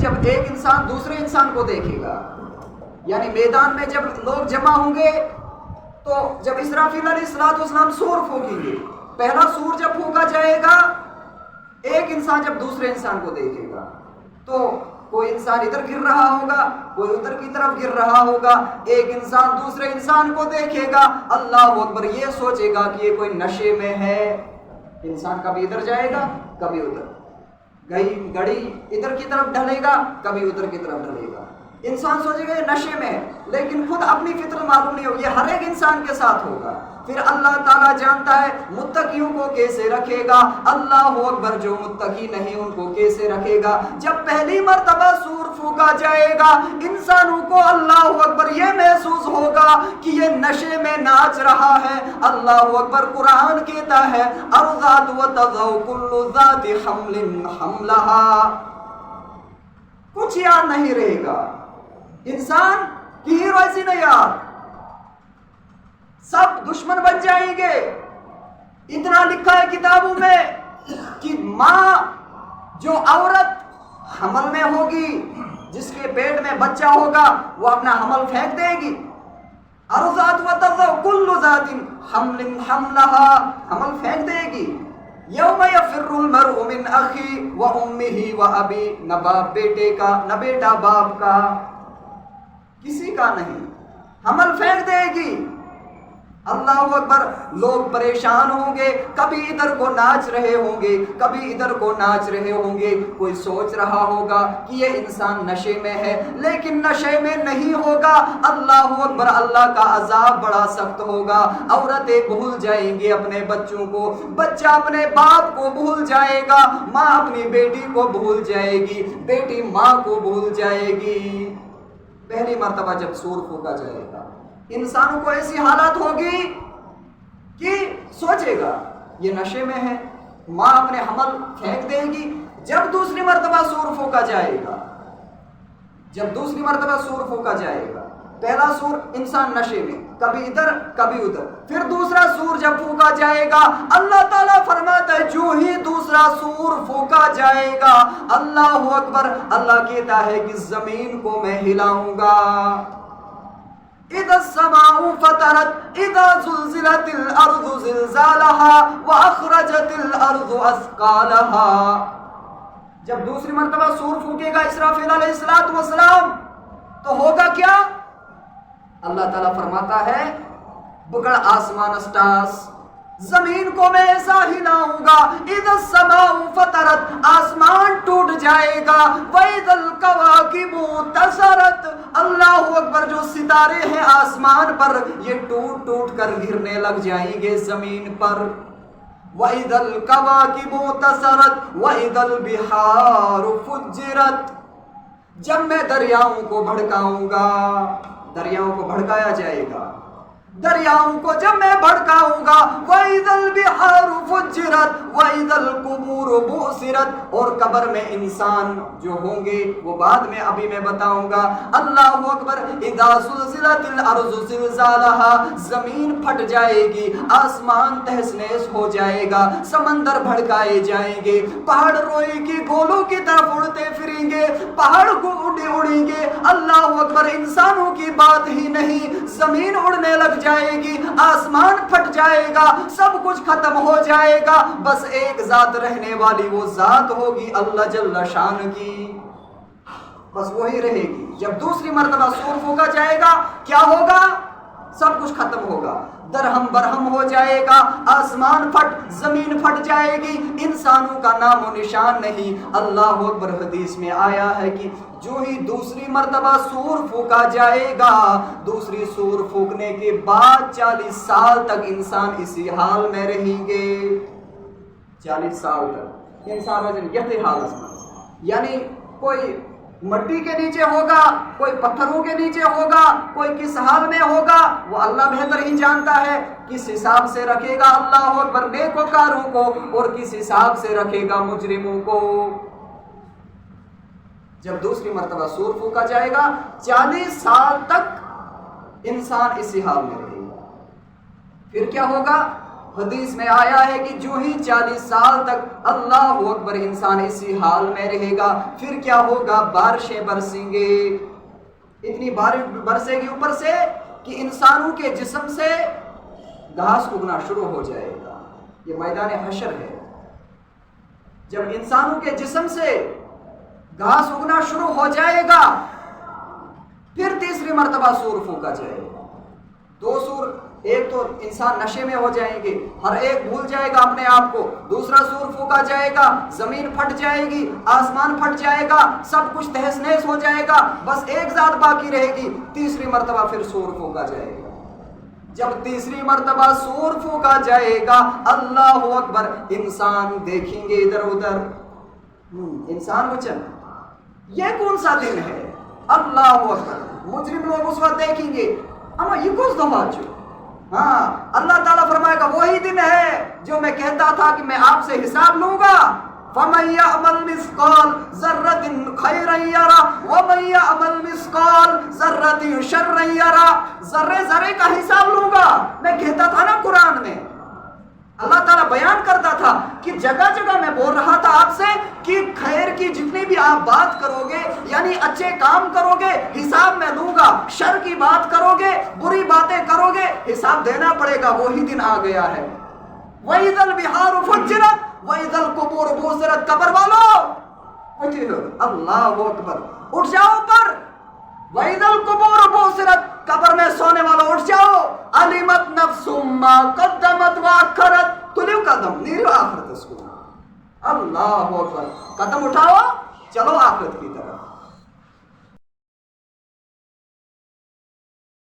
جب ایک انسان دوسرے انسان کو دیکھے گا، یعنی میدان میں جب لوگ جمع ہوں گے تو جب اسرافیل علیہ السلام سور پھونکیں گے، پہلا سور جب پھونکا جائے گا، ایک انسان جب دوسرے انسان کو دیکھے گا تو کوئی انسان ادھر گر رہا ہوگا، کوئی ادھر کی طرف گر رہا ہوگا، ایک انسان دوسرے انسان کو دیکھے گا، اللہ اکبر، یہ سوچے گا کہ یہ کوئی نشے میں ہے، انسان کبھی ادھر جائے گا کبھی ادھر، گڑی ادھر کی طرف ڈھلے گا کبھی ادھر کی طرف ڈھلے گا، انسان سوچے گا یہ نشے میں ہے، لیکن خود اپنی فطرت معلوم نہیں ہوگی، یہ ہر ایک انسان کے ساتھ ہوگا۔ پھر اللہ تعالیٰ جانتا ہے متقیوں کو کیسے رکھے گا، اللہ اکبر، جو متقی نہیں ان کو کیسے رکھے گا۔ جب پہلی مرتبہ سور پھونکا جائے گا، انسانوں کو اللہ اکبر یہ محسوس ہوگا کہ یہ نشے میں ناچ رہا ہے۔ اللہ اکبر، قرآن کہتا ہے ارذات وتضع کل ذات حمل حملها، کچھ یاد نہیں رہے گا، انسان کی روزی نہیں یاد، سب دشمن بن جائیں گے۔ اتنا لکھا ہے کتابوں میں کہ ماں جو عورت حمل میں ہوگی، جس کے پیٹ میں بچہ ہوگا، وہ اپنا حمل پھینک دے گی۔ ارذات وتضع کل ذات حمل حملها، حمل پھینک دے گی۔ یوم یفر المرء من اخی و امہ و ابی، نہ باپ بیٹے کا، نہ بیٹا باپ کا، کسی کا نہیں، حمل پھینک دے گی۔ اللہ اکبر، لوگ پریشان ہوں گے، کبھی ادھر کو ناچ رہے ہوں گے، کبھی ادھر کو ناچ رہے ہوں گے، کوئی سوچ رہا ہوگا کہ یہ انسان نشے میں ہے، لیکن نشے میں نہیں ہوگا۔ اللہ اکبر، اللہ کا عذاب بڑا سخت ہوگا۔ عورتیں بھول جائیں گی اپنے بچوں کو، بچہ اپنے باپ کو بھول جائے گا، ماں اپنی بیٹی کو بھول جائے گی، بیٹی ماں کو بھول جائے گی۔ پہلی مرتبہ جب سور پھونکا جائے گا، انسانوں کو ایسی حالت ہوگی کہ سوچے گا یہ نشے میں ہے، ماں اپنے حمل پھینک دے گی۔ جب دوسری مرتبہ سور پھونکا جائے گا، جب دوسری مرتبہ سور پھونکا جائے گا، پہلا سور انسان نشے میں، کبھی ادھر کبھی ادھر، پھر دوسرا سور جب پھونکا جائے گا، اللہ تعالیٰ فرماتا ہے جو ہی دوسرا سور پھونکا جائے گا، اللہ اکبر، اللہ کہتا ہے کہ زمین کو میں ہلاؤں گا۔ اذا السماء فطرت اذا زلزلت الارض زلزالها واخرجت الارض اثقالها، جب دوسری مرتبہ سور پھونکے گا اسرافیل علیہ السلام تو ہوگا کیا؟ اللہ تعالیٰ فرماتا ہے بگڑ آسمان اسٹاس، زمین کو میں ایسا ہلاؤں گا، اذا السماء فطرت، آسمان ٹوٹ جائے گا، واذا الکواکب انتثرت، اللہ اکبر، جو ستارے ہیں آسمان پر یہ ٹوٹ ٹوٹ کر گرنے لگ جائیں گے زمین پر۔ واذا الکواکب انتثرت واذا البحار فجرت، جب میں دریاؤں کو بھڑکاؤں گا، دریاؤں کو بھڑکایا جائے گا، دریاؤں کو جب میں بھڑکاؤں گا، وَإِذَا الْبِحَارُ فُجِّرَتْ وَإِذَا الْقُبُورُ بُعْثِرَتْ، اور قبر میں انسان جو ہوں گے وہ بعد میں ابھی میں بتاؤں گا۔ اللہ اکبر، اِذَا زُلْزِلَتِ الْأَرْضُ زِلْزَالَهَا، زمین پھٹ جائے گی، آسمان تہس نہس ہو جائے گا، سمندر بھڑکائے جائیں گے، پہاڑ روئی کی گولوں کی طرف اڑتے پھریں گے، پہاڑ کو اڑیں گے، اللہ اکبر، انسانوں کی بات ہی نہیں، زمین اڑنے لگ جائے گی، آسمان پھٹ جائے گا، سب کچھ ختم ہو جائے گا، بس ایک ذات رہنے والی، وہ ذات ہوگی اللہ جل شان کی، بس وہی رہے گی۔ جب دوسری مرتبہ سور پھونکا جائے گا کیا ہوگا؟ سب کچھ ختم ہوگا، درہم برہم ہو جائے گا، آسمان پھٹ، زمین پھٹ جائے گی، انسانوں کا نام و نشان نہیں۔ اللہ اکبر، حدیث میں آیا ہے کہ جو ہی دوسری مرتبہ سور پھونکا جائے گا، دوسری سور پھونکنے کے بعد 40 سال تک انسان اسی حال میں رہیں گے، 40 سال تک انسان یہی حال، یعنی کوئی مٹی کے نیچے ہوگا، کوئی پتھروں کے نیچے ہوگا، کوئی کس حال میں ہوگا وہ اللہ بہتر ہی جانتا ہے، کس حساب سے رکھے گا اللہ اکبر نیکوکاروں کو اور کس حساب سے رکھے گا مجرموں کو۔ جب دوسری مرتبہ سور پھونکا جائے گا 40 سال تک انسان اسی حال میں رہے گا، پھر کیا ہوگا؟ حدیث میں آیا ہے کہ جو ہی 40 سال تک اللہ اکبر انسان اسی حال میں رہے گا، پھر کیا ہوگا؟ بارشیں برسیں گے، اتنی بارش برسے گی اوپر سے کہ انسانوں کے جسم سے گھاس اگنا شروع ہو جائے گا۔ یہ میدان حشر ہے، جب انسانوں کے جسم سے گھاس اگنا شروع ہو جائے گا، پھر تیسری مرتبہ سور پھونکا جائے گا۔ 2 سور، ایک تو انسان نشے میں ہو جائیں گے، ہر ایک بھول جائے گا اپنے آپ کو، دوسرا سور پھونکا جائے گا، زمین پھٹ جائے گی، آسمان پھٹ جائے گا، سب کچھ تہس نہس ہو جائے گا، بس ایک ذات باقی رہے گی، تیسری مرتبہ پھر سور پھونکا جائے گا۔ جب تیسری مرتبہ سور پھونکا جائے گا، اللہ اکبر، انسان دیکھیں گے ادھر ادھر، انسان وچن یہ کون سا دن ہے؟ اللہ اکبر، مجرم لوگ اس وقت دیکھیں گے، اما یہ کس دفعہ جو، ہاں اللہ تعالیٰ فرمائے گا وہی دن ہے جو میں کہتا تھا کہ میں آپ سے حساب لوں گا۔ فَمَن يَعْمَلْ مِثْقَالَ ذَرَّةٍ خَيْرًا يَرَهُ وَمَن يَعْمَلْ مِثْقَالَ ذَرَّةٍ شَرًّا يَرَهُ، ذرے ذرے کا حساب لوں گا۔ میں کہتا تھا نا قرآن میں، اللہ تعالیٰ بیان کرتا تھا کہ جگہ جگہ میں بول رہا تھا آپ سے کہ خیر کی جتنی بھی آپ بات کرو گے، یعنی اچھے کام کرو گے حساب میں لوں گا، شر کی بات کرو گے، بری باتیں کرو گے، حساب دینا پڑے گا۔ وہی دن آ گیا ہے۔ وَإِذَا الْبِحَارُ فُجِّرَتْ وَإِذَا الْقُبُورُ بُعْثِرَتْ، قبر والو اللہ اکبر، اٹھ جاؤ پر۔ وَإِذَا الْقُبُورُ بُعْثِرَتْ، قبر میں سونے والوں اٹھ جاؤ۔ عَلِمَتْ نَفْسٌ مَّا قَدَّمَتْ وَأَخَّرَتْ، تلیو قدم نیرو آخرت اس کو، اللہ اکبر، قدم اٹھاؤ چلو آخرت کی طرف۔